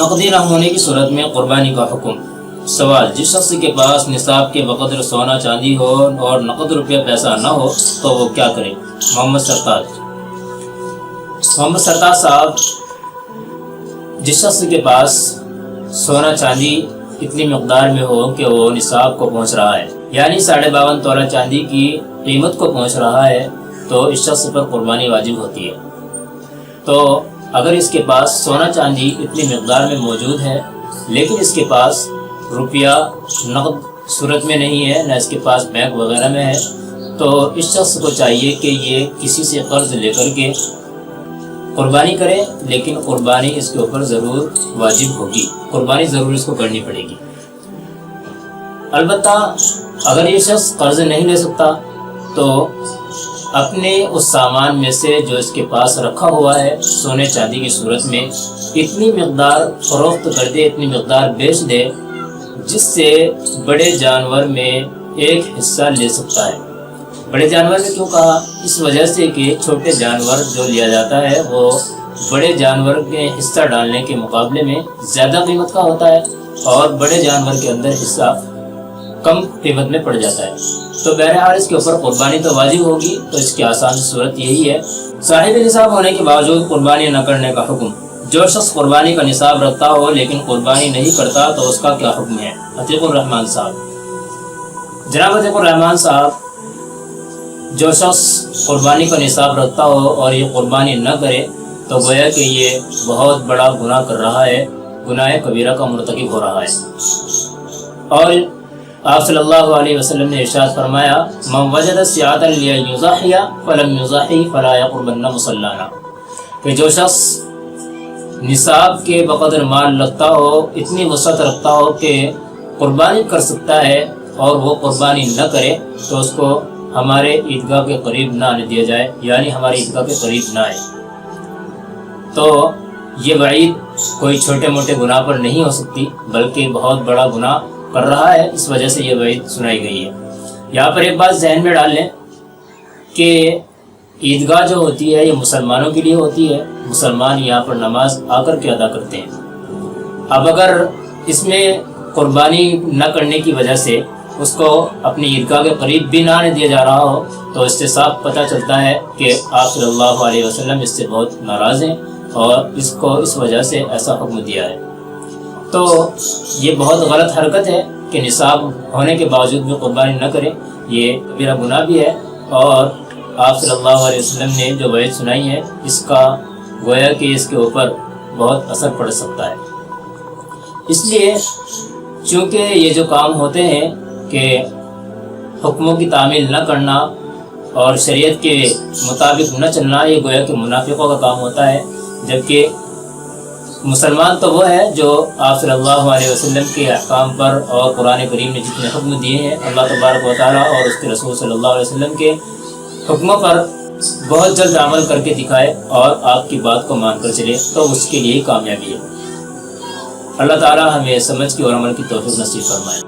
نقدی نہ ہونے کی صورت میں قربانی کا حکم۔ سوال: جس شخص کے پاس نصاب کے بقدر سونا چاندی ہو اور نقد روپیہ پیسہ نہ ہو تو وہ کیا کرے؟ محمد سرتاج صاحب، جس شخص کے پاس سونا چاندی اتنی مقدار میں ہو کہ وہ نصاب کو پہنچ رہا ہے، یعنی 52.5 تولہ چاندی کی قیمت کو پہنچ رہا ہے، تو اس شخص پر قربانی واجب ہوتی ہے۔ تو اگر اس کے پاس سونا چاندی اتنی مقدار میں موجود ہے لیکن اس کے پاس روپیہ نقد صورت میں نہیں ہے، نہ اس کے پاس بینک وغیرہ میں ہے، تو اس شخص کو چاہیے کہ یہ کسی سے قرض لے کر کے قربانی کرے، لیکن قربانی اس کے اوپر ضرور واجب ہوگی، قربانی ضرور اس کو کرنی پڑے گی۔ البتہ اگر یہ شخص قرض نہیں لے سکتا تو اپنے اس سامان میں سے جو اس کے پاس رکھا ہوا ہے سونے چاندی کی صورت میں اتنی مقدار فروخت کر دے، اتنی مقدار بیچ دے جس سے بڑے جانور میں ایک حصہ لے سکتا ہے۔ بڑے جانور میں کیوں کہا؟ اس وجہ سے کہ چھوٹے جانور جو لیا جاتا ہے وہ بڑے جانور کے حصہ ڈالنے کے مقابلے میں زیادہ قیمت کا ہوتا ہے، اور بڑے جانور کے اندر حصہ کم قیمت میں پڑ جاتا ہے۔ تو بہرحال اس کے اوپر قربانی تو واجب ہوگی، تو اس کی آسان صورت یہی ہے۔ صاحب نصاب ہونے کے باوجود قربانی نہ کرنے کا حکم۔ جو شخص قربانی کا نصاب رکھتا ہو لیکن قربانی نہیں کرتا تو اس کا کیا حکم ہے؟ عتیق الرحمان صاحب، جناب عتیق الرحمان صاحب، جو شخص قربانی کا نصاب رکھتا ہو اور یہ قربانی نہ کرے تو گویا کہ یہ بہت بڑا گناہ کر رہا ہے، گناہ کبیرہ کا مرتکب ہو رہا ہے۔ اور آپ صلی اللہ علیہ وسلم نے ارشاد فرمایا: من وجد سعة لیضحی فلم یضحی فلا یقربن مصلانا، کہ جو شخص نصاب کے بقدر مال رکھتا ہو، اتنی وسعت رکھتا ہو کہ قربانی کر سکتا ہے اور وہ قربانی نہ کرے تو اس کو ہمارے عیدگاہ کے قریب نہ آنے دیا جائے، یعنی ہماری عیدگاہ کے قریب نہ آئے۔ تو یہ وعید کوئی چھوٹے موٹے گناہ پر نہیں ہو سکتی، بلکہ بہت بڑا گناہ کر رہا ہے، اس وجہ سے یہ وعید سنائی گئی ہے۔ یہاں پر ایک بات ذہن میں ڈال لیں کہ عیدگاہ جو ہوتی ہے یہ مسلمانوں کے لیے ہوتی ہے، مسلمان یہاں پر نماز آ کر کے ادا کرتے ہیں۔ اب اگر اس میں قربانی نہ کرنے کی وجہ سے اس کو اپنی عیدگاہ کے قریب بھی نہ آنے دیا جا رہا ہو تو اس سے صاف پتہ چلتا ہے کہ آپ صلی اللہ علیہ وسلم اس سے بہت ناراض ہیں اور اس کو اس وجہ سے ایسا حکم دیا ہے۔ تو یہ بہت غلط حرکت ہے کہ نصاب ہونے کے باوجود بھی قربانی نہ کریں، یہ کبیرہ گناہ بھی ہے، اور آپ صلی اللہ علیہ وسلم نے جو وعید سنائی ہے اس کا گویا کہ اس کے اوپر بہت اثر پڑ سکتا ہے۔ اس لیے چونکہ یہ جو کام ہوتے ہیں کہ حکموں کی تعمیل نہ کرنا اور شریعت کے مطابق نہ چلنا، یہ گویا کہ منافقوں کا کام ہوتا ہے، جبکہ مسلمان تو وہ ہے جو آپ صلی اللہ علیہ وسلم کے احکام پر اور قرآن کریم نے جتنے حکم دیے ہیں اللہ تبارک و تعالیٰ اور اس کے رسول صلی اللہ علیہ وسلم کے حکموں پر بہت جلد عمل کر کے دکھائے اور آپ کی بات کو مان کر چلے، تو اس کے لیے کامیابی ہے۔ اللہ تعالیٰ ہمیں سمجھ کی اور عمل کی توفیق نصیب فرمائے۔